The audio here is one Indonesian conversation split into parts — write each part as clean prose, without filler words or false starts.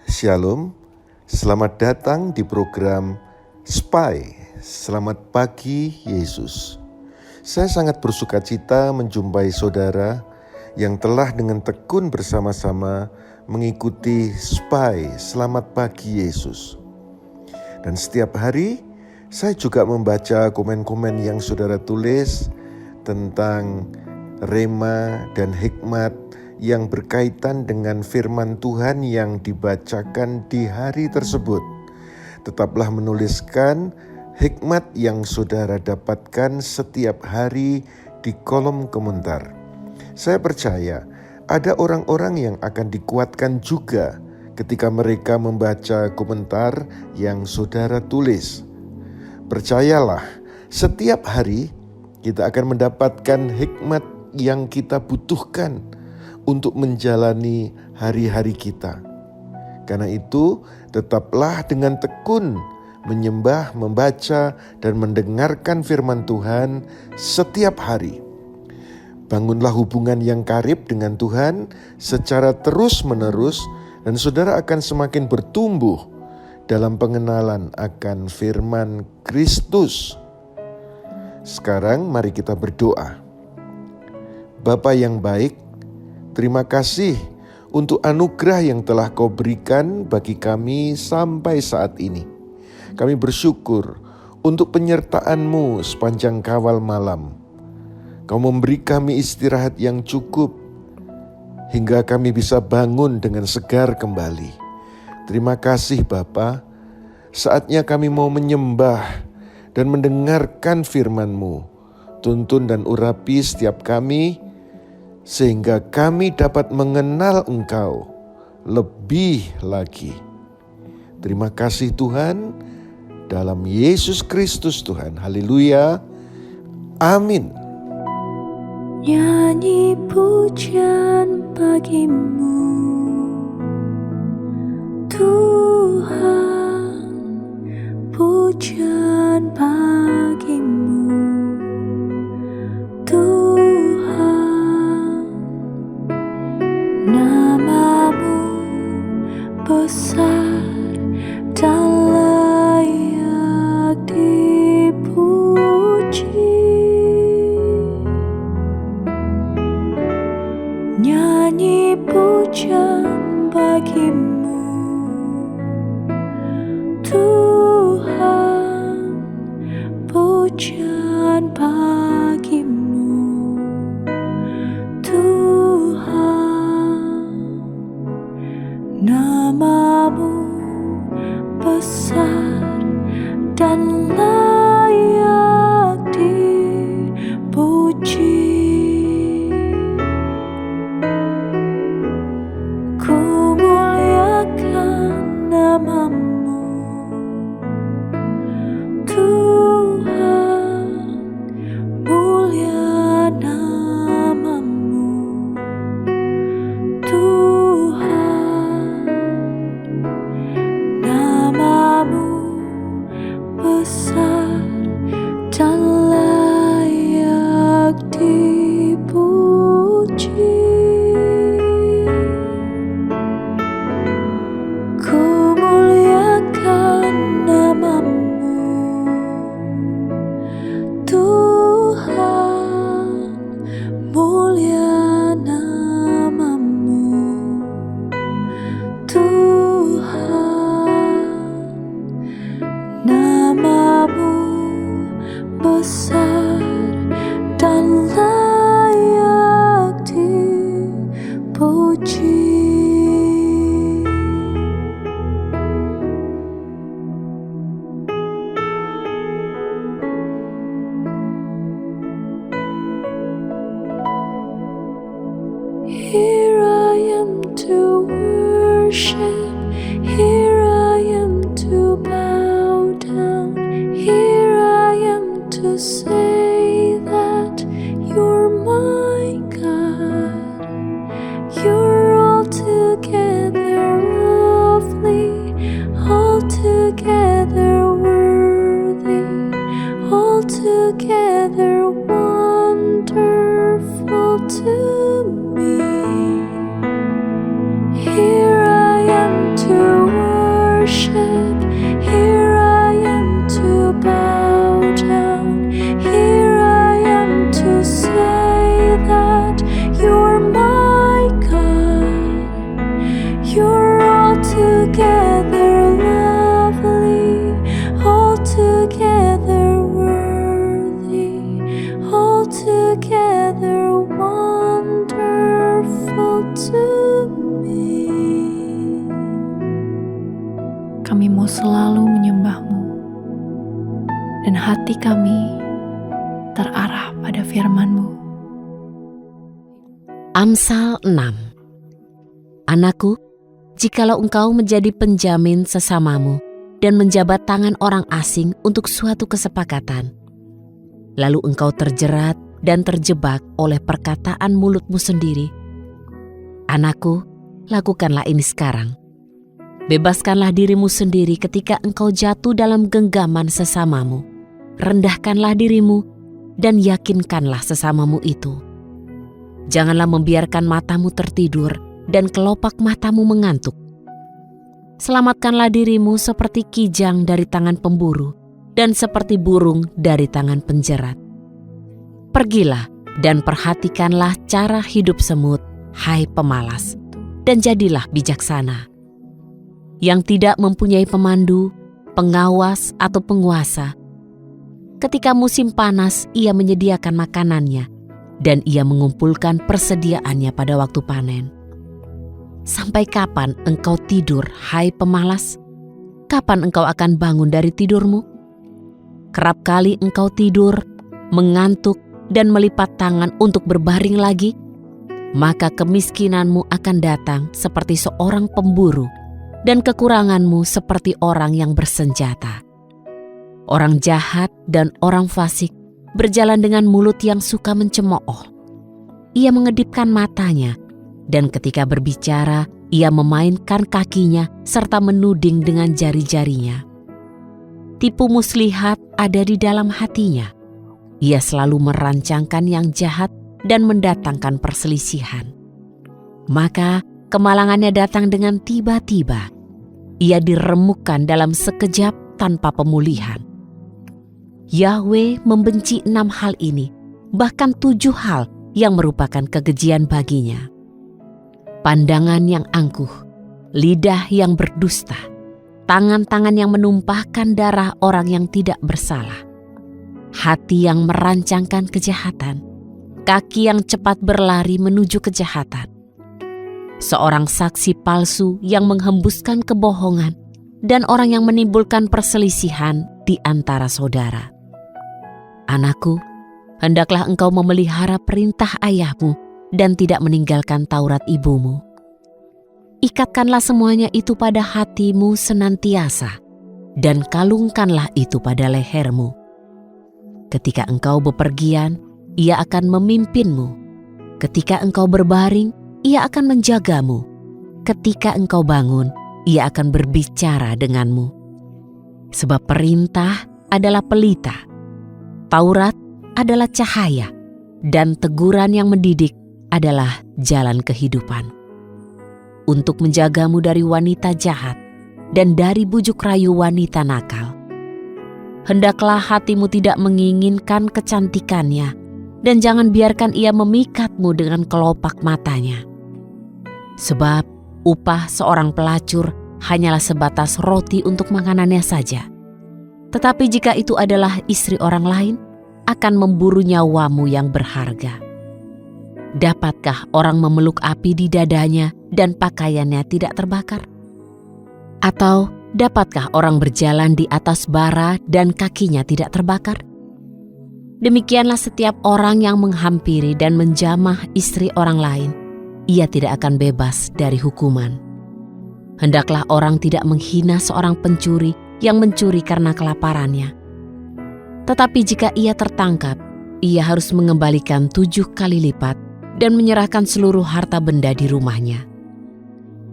Shalom, selamat datang di program SPY, Selamat Pagi Yesus. Saya sangat bersuka cita menjumpai saudara yang telah dengan tekun bersama-sama mengikuti SPY, Selamat Pagi Yesus. Dan setiap hari saya juga membaca komen-komen yang saudara tulis tentang rema dan hikmat yang berkaitan dengan firman Tuhan yang dibacakan di hari tersebut. Tetaplah menuliskan hikmat yang saudara dapatkan setiap hari di kolom komentar. Saya percaya ada orang-orang yang akan dikuatkan juga ketika mereka membaca komentar yang saudara tulis. Percayalah, setiap hari kita akan mendapatkan hikmat yang kita butuhkan untuk menjalani hari-hari kita. Karena itu, tetaplah dengan tekun menyembah, membaca, dan mendengarkan firman Tuhan setiap hari. Bangunlah hubungan yang karib dengan Tuhan secara terus-menerus, dan saudara akan semakin bertumbuh dalam pengenalan akan firman Kristus. Sekarang mari kita berdoa. Bapa yang baik, terima kasih untuk anugerah yang telah Kau berikan bagi kami sampai saat ini. Kami bersyukur untuk penyertaan-Mu sepanjang kawal malam. Kau memberi kami istirahat yang cukup hingga kami bisa bangun dengan segar kembali. Terima kasih Bapa, saatnya kami mau menyembah dan mendengarkan firman-Mu. Tuntun dan urapi setiap kami, sehingga kami dapat mengenal Engkau lebih lagi. Terima kasih Tuhan, dalam Yesus Kristus Tuhan. Haleluya. Amin. Nyanyi pujian bagimu, Tuhan, pujian bagimu, Tuhan. Nama-Mu besar dan layak dipuji. Nyanyi pujian bagimu, Tuhan, pujian bagimu, Tuhan. Nama-Mu besar dan layak dipuji. Nama-Mu, Tuhan, mulia nama-Mu, Tuhan. Nama-Mu besar dan layak dipuji. Nama-Mu besar dan layak dipuji. Here I am to worship, here I am to bow down, here I am to say that you're my God. You're altogether lovely, altogether worthy, altogether wonderful to me. Here I am selalu menyembah-Mu, dan hati kami terarah pada firman-Mu. Amsal 6. Anakku, jikalau engkau menjadi penjamin sesamamu dan menjabat tangan orang asing untuk suatu kesepakatan, lalu engkau terjerat dan terjebak oleh perkataan mulutmu sendiri, anakku, lakukanlah ini sekarang. Bebaskanlah dirimu sendiri ketika engkau jatuh dalam genggaman sesamamu. Rendahkanlah dirimu dan yakinkanlah sesamamu itu. Janganlah membiarkan matamu tertidur dan kelopak matamu mengantuk. Selamatkanlah dirimu seperti kijang dari tangan pemburu dan seperti burung dari tangan penjerat. Pergilah dan perhatikanlah cara hidup semut, hai pemalas, dan jadilah bijaksana. Yang tidak mempunyai pemandu, pengawas, atau penguasa. Ketika musim panas, ia menyediakan makanannya, dan ia mengumpulkan persediaannya pada waktu panen. Sampai kapan engkau tidur, hai pemalas? Kapan engkau akan bangun dari tidurmu? Kerap kali engkau tidur, mengantuk, dan melipat tangan untuk berbaring lagi, maka kemiskinanmu akan datang seperti seorang pemburu, dan kekuranganmu seperti orang yang bersenjata. Orang jahat dan orang fasik berjalan dengan mulut yang suka mencemooh. Ia mengedipkan matanya, dan ketika berbicara, ia memainkan kakinya serta menuding dengan jari-jarinya. Tipu muslihat ada di dalam hatinya. Ia selalu merancangkan yang jahat dan mendatangkan perselisihan. Maka kemalangannya datang dengan tiba-tiba. Ia diremukkan dalam sekejap tanpa pemulihan. Yahweh membenci 6 hal ini, bahkan 7 hal yang merupakan kekejian baginya. Pandangan yang angkuh, lidah yang berdusta, tangan-tangan yang menumpahkan darah orang yang tidak bersalah, hati yang merancangkan kejahatan, kaki yang cepat berlari menuju kejahatan, seorang saksi palsu yang menghembuskan kebohongan, dan orang yang menimbulkan perselisihan di antara saudara. Anakku, hendaklah engkau memelihara perintah ayahmu dan tidak meninggalkan Taurat ibumu. Ikatkanlah semuanya itu pada hatimu senantiasa, dan kalungkanlah itu pada lehermu. Ketika engkau bepergian, ia akan memimpinmu. Ketika engkau berbaring, ia akan menjagamu. Ketika engkau bangun, ia akan berbicara denganmu. Sebab perintah adalah pelita, Taurat adalah cahaya, dan teguran yang mendidik adalah jalan kehidupan. Untuk menjagamu dari wanita jahat dan dari bujuk rayu wanita nakal. Hendaklah hatimu tidak menginginkan kecantikannya, dan jangan biarkan ia memikatmu dengan kelopak matanya. Sebab upah seorang pelacur hanyalah sebatas roti untuk makanannya saja. Tetapi jika itu adalah istri orang lain, akan memburu nyawamu yang berharga. Dapatkah orang memeluk api di dadanya dan pakaiannya tidak terbakar? Atau dapatkah orang berjalan di atas bara dan kakinya tidak terbakar? Demikianlah setiap orang yang menghampiri dan menjamah istri orang lain, ia tidak akan bebas dari hukuman. Hendaklah orang tidak menghina seorang pencuri yang mencuri karena kelaparannya. Tetapi jika ia tertangkap, ia harus mengembalikan 7 kali lipat dan menyerahkan seluruh harta benda di rumahnya.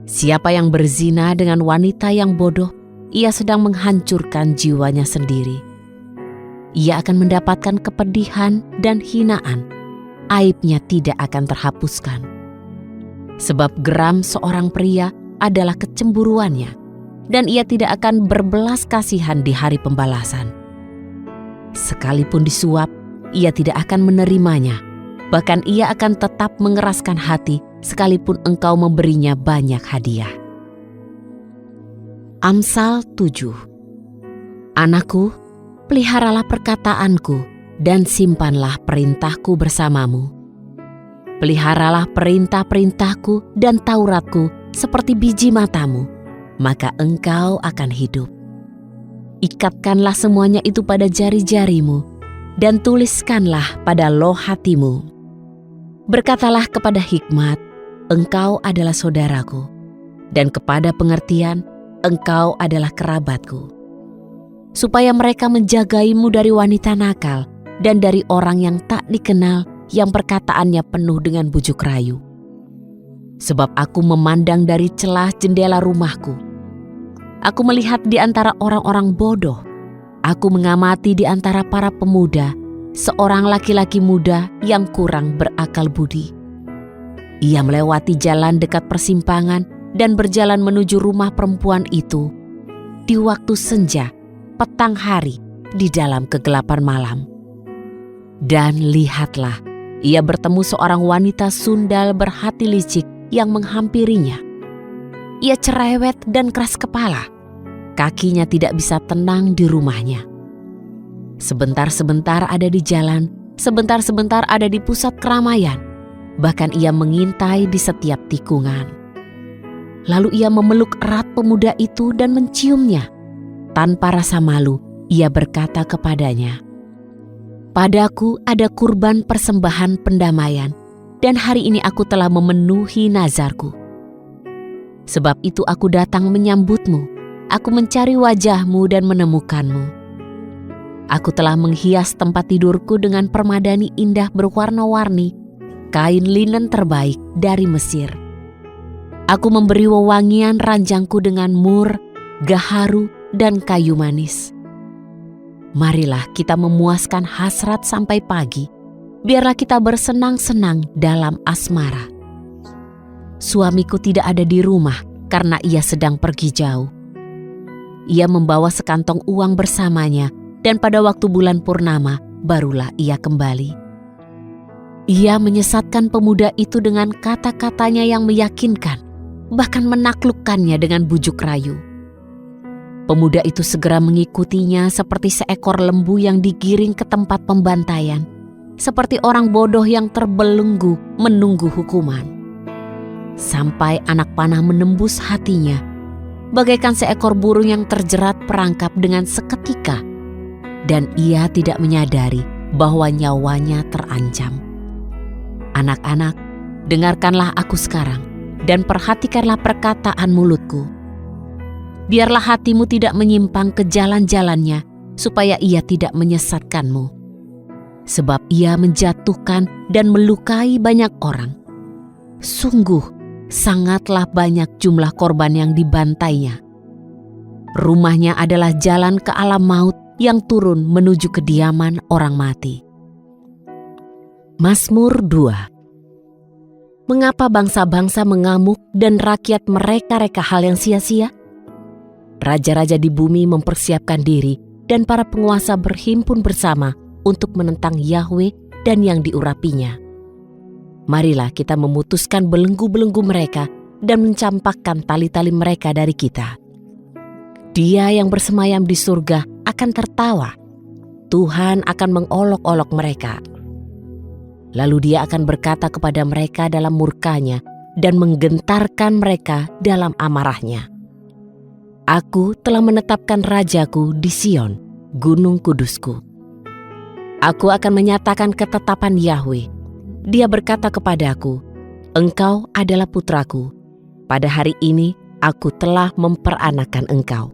Siapa yang berzina dengan wanita yang bodoh, ia sedang menghancurkan jiwanya sendiri. Ia akan mendapatkan kepedihan dan hinaan, aibnya tidak akan terhapuskan. Sebab geram seorang pria adalah kecemburuannya, dan ia tidak akan berbelas kasihan di hari pembalasan. Sekalipun disuap, ia tidak akan menerimanya, bahkan ia akan tetap mengeraskan hati sekalipun engkau memberinya banyak hadiah. Amsal 7. Anakku, peliharalah perkataanku dan simpanlah perintahku bersamamu. Peliharalah perintah-perintahku dan Tauratku seperti biji matamu, maka engkau akan hidup. Ikatkanlah semuanya itu pada jari-jarimu dan tuliskanlah pada loh hatimu. Berkatalah kepada hikmat, engkau adalah saudaraku, dan kepada pengertian, engkau adalah kerabatku. Supaya mereka menjagaimu dari wanita nakal dan dari orang yang tak dikenal yang perkataannya penuh dengan bujuk rayu. Sebab aku memandang dari celah jendela rumahku. Aku melihat di antara orang-orang bodoh. Aku mengamati di antara para pemuda seorang laki-laki muda yang kurang berakal budi. Ia melewati jalan dekat persimpangan dan berjalan menuju rumah perempuan itu di waktu senja, petang hari, di dalam kegelapan malam. Dan lihatlah, ia bertemu seorang wanita sundal berhati licik yang menghampirinya. Ia cerewet dan keras kepala. Kakinya tidak bisa tenang di rumahnya. Sebentar-sebentar ada di jalan, sebentar-sebentar ada di pusat keramaian. Bahkan ia mengintai di setiap tikungan. Lalu ia memeluk erat pemuda itu dan menciumnya. Tanpa rasa malu, ia berkata kepadanya, "Padaku ada kurban persembahan pendamaian, dan hari ini aku telah memenuhi nazarku. Sebab itu aku datang menyambutmu. Aku mencari wajahmu dan menemukanmu. Aku telah menghias tempat tidurku dengan permadani indah berwarna-warni, kain linen terbaik dari Mesir. Aku memberi wewangian ranjangku dengan mur, gaharu, dan kayu manis. Marilah kita memuaskan hasrat sampai pagi. Biarlah kita bersenang-senang dalam asmara. Suamiku tidak ada di rumah karena ia sedang pergi jauh. Ia membawa sekantong uang bersamanya dan pada waktu bulan purnama barulah ia kembali. Ia menyesatkan pemuda itu dengan kata-katanya yang meyakinkan, bahkan menaklukkannya dengan bujuk rayu. Pemuda itu segera mengikutinya seperti seekor lembu yang digiring ke tempat pembantaian, seperti orang bodoh yang terbelenggu menunggu hukuman. Sampai anak panah menembus hatinya, bagaikan seekor burung yang terjerat perangkap dengan seketika, dan ia tidak menyadari bahwa nyawanya terancam. Anak-anak, dengarkanlah aku sekarang, dan perhatikanlah perkataan mulutku. Biarlah hatimu tidak menyimpang ke jalan-jalannya, supaya ia tidak menyesatkanmu. Sebab ia menjatuhkan dan melukai banyak orang. Sungguh, sangatlah banyak jumlah korban yang dibantainya. Rumahnya adalah jalan ke alam maut yang turun menuju kediaman orang mati. Mazmur 2. Mengapa bangsa-bangsa mengamuk dan rakyat mereka-reka hal yang sia-sia? Raja-raja di bumi mempersiapkan diri dan para penguasa berhimpun bersama untuk menentang Yahweh dan yang diurapinya. Marilah kita memutuskan belenggu-belenggu mereka dan mencampakkan tali-tali mereka dari kita. Dia yang bersemayam di surga akan tertawa. Tuhan akan mengolok-olok mereka. Lalu dia akan berkata kepada mereka dalam murkanya dan menggentarkan mereka dalam amarahnya. Aku telah menetapkan rajaku di Sion, gunung kudusku. Aku akan menyatakan ketetapan Yahweh. Dia berkata kepadaku, "Engkau adalah putraku. Pada hari ini aku telah memperanakan engkau.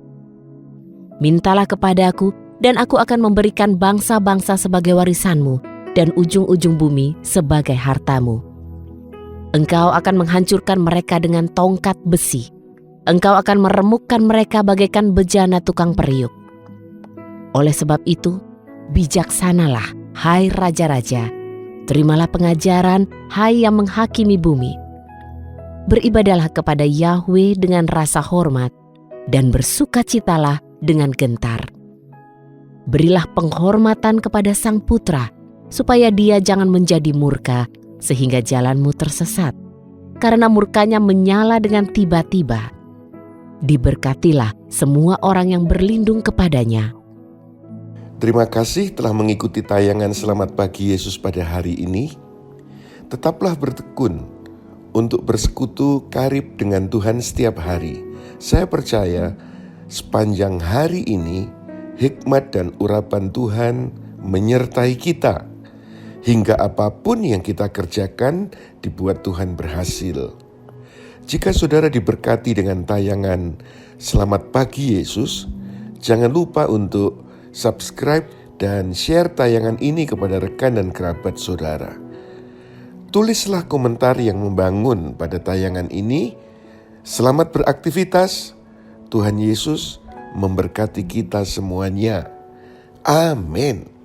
Mintalah kepadaku, dan aku akan memberikan bangsa-bangsa sebagai warisanmu, dan ujung-ujung bumi sebagai hartamu. Engkau akan menghancurkan mereka dengan tongkat besi. Engkau akan meremukkan mereka bagaikan bejana tukang periuk. Oleh sebab itu, bijaksanalah, hai raja-raja. Terimalah pengajaran, hai yang menghakimi bumi. Beribadalah kepada Yahweh dengan rasa hormat, dan bersukacitalah dengan gentar. Berilah penghormatan kepada Sang Putra, supaya dia jangan menjadi murka, sehingga jalanmu tersesat, karena murkanya menyala dengan tiba-tiba. Diberkatilah semua orang yang berlindung kepadanya." Terima kasih telah mengikuti tayangan Selamat Pagi Yesus pada hari ini. Tetaplah bertekun untuk bersekutu karib dengan Tuhan setiap hari. Saya percaya sepanjang hari ini hikmat dan urapan Tuhan menyertai kita, hingga apapun yang kita kerjakan dibuat Tuhan berhasil. Jika saudara diberkati dengan tayangan Selamat Pagi Yesus, jangan lupa untuk subscribe dan share tayangan ini kepada rekan dan kerabat saudara. Tulislah komentar yang membangun pada tayangan ini. Selamat beraktivitas. Tuhan Yesus memberkati kita semuanya. Amin.